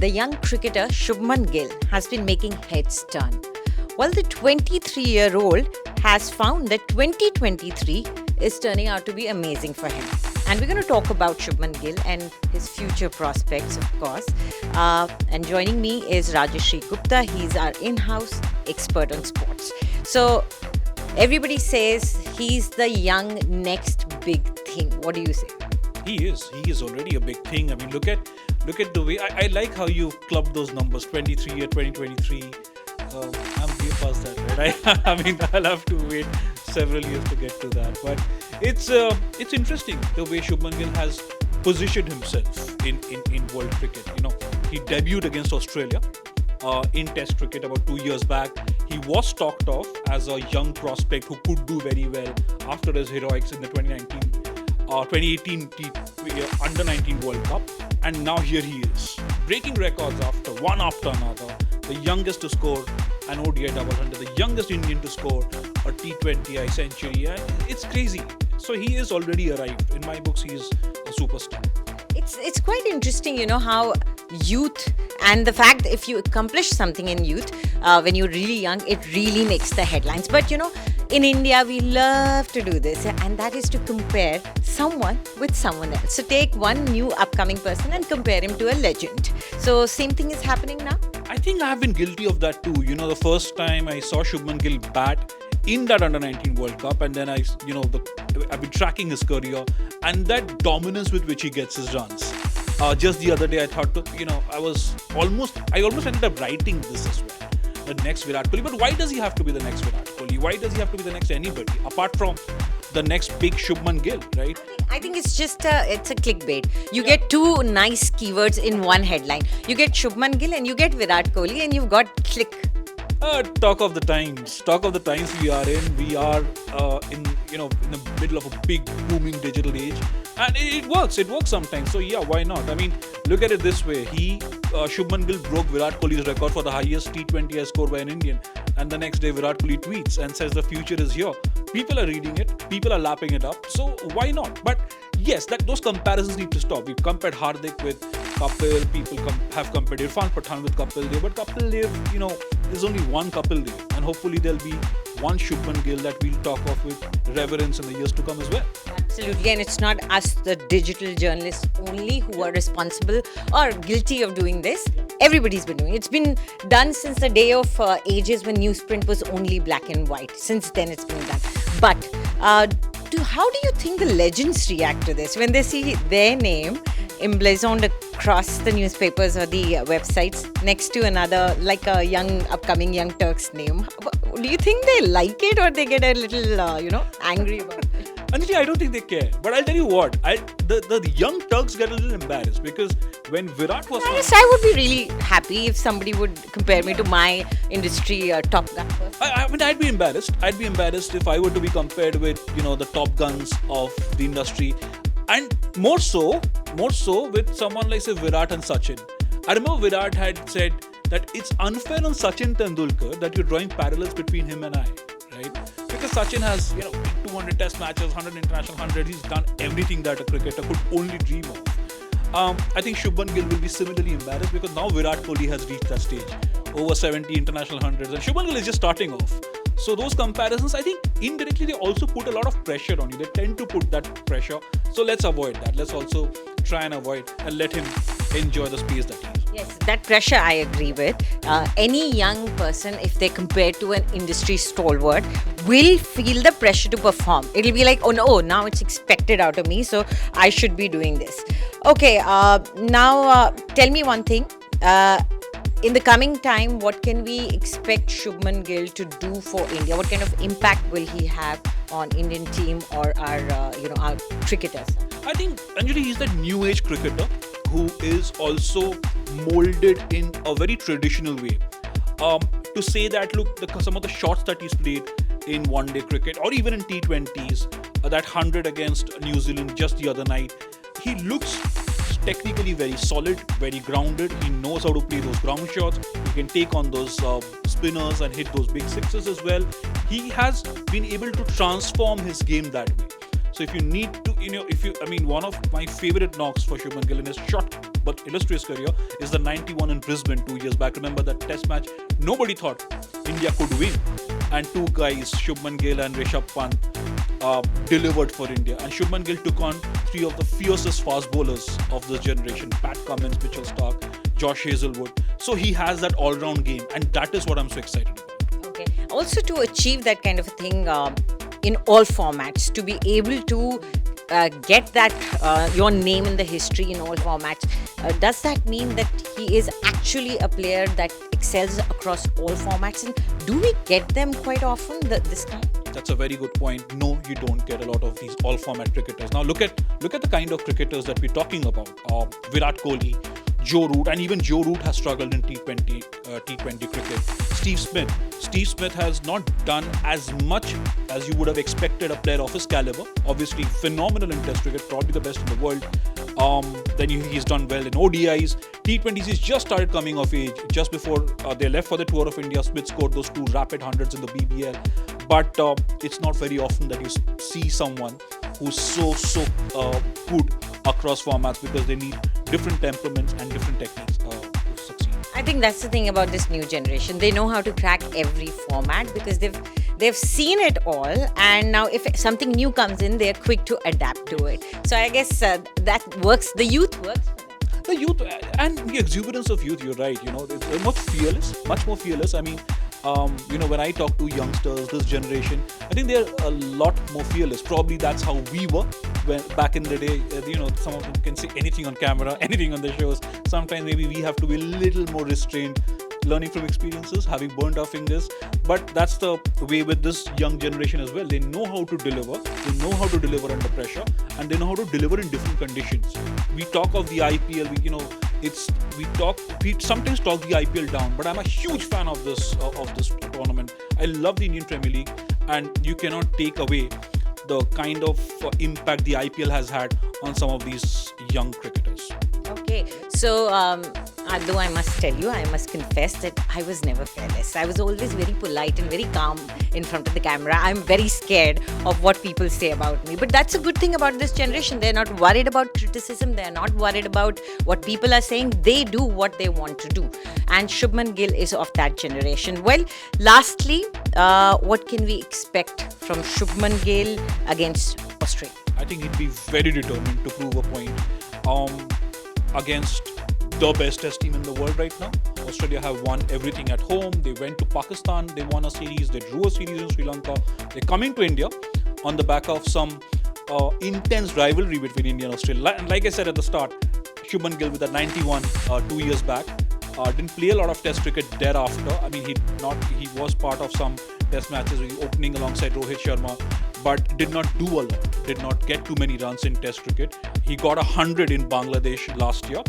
the young cricketer Shubman Gill has been making heads turn. Well, the 23-year-old has found that 2023 is turning out to be amazing for him. And we're going to talk about Shubman Gill and his future prospects, of course. And joining me is Rajeshri Gupta. He's our in-house expert on sports. So everybody says he's the young next big thing. What do you say? He is already a big thing. I mean, look at the way I like how you clubbed those numbers. 23 year, 2023. I'm way past that, right? I mean, I'll have to wait several years to get to that. But it's interesting the way Shubman Gill has positioned himself in world cricket. You know, he debuted against Australia in Test cricket about 2 years back. He was talked of as a young prospect who could do very well after his heroics in the 2018 Under 19 World Cup, and now here he is, breaking records one after another. The youngest to score an ODI double hundred, the youngest Indian to score a T20I century, and it's crazy. So he is already arrived. In my books, he is a superstar. It's quite interesting, you know, how youth and the fact if you accomplish something in youth when you're really young, it really makes the headlines. But you know, in India, we love to do this, and that is to compare someone with someone else. So take one new upcoming person and compare him to a legend. So same thing is happening now? I think I have been guilty of that too. You know, the first time I saw Shubman Gill bat in that Under 19 World Cup, and then I've been tracking his career and that dominance with which he gets his runs. Just the other day, I thought, I almost ended up writing this as well. The next Virat Kohli. But why does he have to be the next Virat Kohli? Why does he have to be the next anybody apart from the next big Shubman Gill, right? I think it's just it's a clickbait. You get two nice keywords in one headline. You get Shubman Gill and you get Virat Kohli, and you've got click. Talk of the times we are in. We are in the middle of a big booming digital age, and it works sometimes. So yeah, why not? I mean, look at it this way. Shubman Gill broke Virat Kohli's record for the highest T20I score by an Indian, and the next day Virat Kohli tweets and says the future is here. People are reading it, people are lapping it up, so why not? But yes, those comparisons need to stop. We've compared Hardik with Kapil, people have compared Irfan Pathan with Kapil Dev, but Kapil Dev, there's only one Kapil Dev, and hopefully there'll be one Shubman Gill that we'll talk of with reverence in the years to come as well. Absolutely, and it's not us, the digital journalists only, who are responsible or guilty of doing this. Everybody's been doing it. It's been done since the day of ages when newsprint was only black and white. Since then, it's been done. But how do you think the legends react to this when they see their name emblazoned across the newspapers or the websites next to another, like a upcoming young Turk's name? Do you think they like it, or they get a little, angry about it? Anjali, I don't think they care. But I'll tell you what, the young Turks get a little embarrassed because when Virat was... I would be really happy if somebody would compare me to my industry top gun person. I mean, I'd be embarrassed. I'd be embarrassed if I were to be compared with, the top guns of the industry. And more so with someone like, say, Virat and Sachin. I remember Virat had said that it's unfair on Sachin Tendulkar that you're drawing parallels between him and I, right? Because Sachin has, 200 test matches, 100 international 100. He's done everything that a cricketer could only dream of. I think Shubman Gill will be similarly embarrassed because now Virat Kohli has reached that stage. Over 70 international 100s. And Shubman Gill is just starting off. So those comparisons, I think indirectly they also put a lot of pressure on you. They tend to put that pressure. So let's avoid that. Let's also try and avoid and let him enjoy the space that he is. Yes, that pressure I agree with. Any young person, if they compare to an industry stalwart, will feel the pressure to perform. It'll be like, oh no, now it's expected out of me, so I should be doing this. Okay, now tell me one thing. In the coming time, what can we expect Shubman Gill to do for India? What kind of impact will he have on Indian team or our cricketers? I think, Anjali, he's that new age cricketer who is also molded in a very traditional way. To say that, look, some of the shots that he's played in one-day cricket or even in T20s, that 100 against New Zealand just the other night, he looks technically very solid, very grounded. He knows how to play those ground shots. He can take on those spinners and hit those big sixes as well. He has been able to transform his game that way. So if you need to, one of my favorite knocks for Shubman Gill in his shot but illustrious career is the 91 in Brisbane 2 years back. Remember that test match? Nobody thought India could win. And two guys, Shubman Gill and Rishabh Pant, delivered for India. And Shubman Gill took on three of the fiercest fast bowlers of this generation: Pat Cummins, Mitchell Starc, Josh Hazelwood. So he has that all-round game, and that is what I'm so excited about. Okay. Also, to achieve that kind of a thing in all formats, to be able to get that your name in the history in all formats, does that mean that he is actually a player that excels across all formats? And do we get them quite often? This kind? That's a very good point. No, you don't get a lot of these all-format cricketers. Now look at the kind of cricketers that we're talking about. Virat Kohli, Joe Root, and even Joe Root has struggled in T20 cricket. Steve Smith has not done as much as you would have expected a player of his caliber. Obviously, phenomenal in Test cricket, probably the best in the world. Then he's done well in ODIs. T20s, he's just started coming of age. Just before they left for the tour of India, Smith scored those 2 rapid hundreds in the BBL. But it's not very often that you see someone who's so good across formats, because they need different temperaments and different techniques to succeed. I think that's the thing about this new generation. They know how to crack every format because they've seen it all, and now if something new comes in, they're quick to adapt to it. So I guess that works. The youth works for them. The youth and the exuberance of youth, you're right. They're much more fearless. I mean, when I talk to youngsters, this generation, I think they're a lot more fearless. Probably that's how we were when back in the day. Some of them can say anything on camera, anything on the shows. Sometimes maybe we have to be a little more restrained, learning from experiences, having burned our fingers. But that's the way with this young generation as well. They know how to deliver. They know how to deliver under pressure, and they know how to deliver in different conditions. We talk of the IPL. We sometimes talk the IPL down, but I'm a huge fan of this tournament. I love the Indian Premier League, and you cannot take away the kind of impact the IPL has had on some of these young cricketers. Okay, so though I must confess that I was never fearless. I was always very polite and very calm in front of the camera. I'm very scared of what people say about me. But that's a good thing about this generation. They're not worried about criticism. They're not worried about what people are saying. They do what they want to do. And Shubman Gill is of that generation. Well, lastly, what can we expect from Shubman Gill against Australia? I think he'd be very determined to prove a point against the best test team in the world right now. Australia have won everything at home. They went to Pakistan, they won a series, they drew a series in Sri Lanka. They're coming to India on the back of some intense rivalry between India and Australia. And like I said at the start, Shubman Gill with that 91 2 years back didn't play a lot of test cricket thereafter. I mean, he was part of some test matches, opening alongside Rohit Sharma, but did not do a lot, did not get too many runs in test cricket. He got 100 in Bangladesh last year.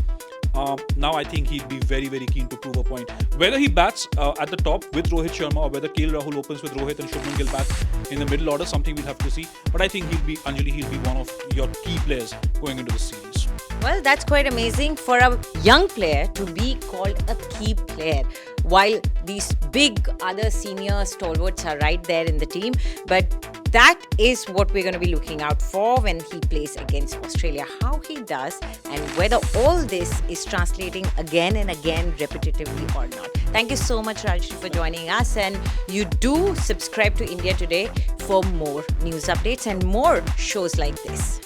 Now I think he'd be very, very keen to prove a point. Whether he bats at the top with Rohit Sharma, or whether KL Rahul opens with Rohit and Shubman Gill bats in the middle order, something we'll have to see. But I think he'll be one of your key players going into the series. Well, that's quite amazing for a young player to be called a key player, while these big other senior stalwarts are right there in the team. But that is what we're going to be looking out for when he plays against Australia, how he does, and whether all this is translating again and again repetitively or not. Thank you so much, Rajshri, for joining us, and you do subscribe to India Today for more news updates and more shows like this.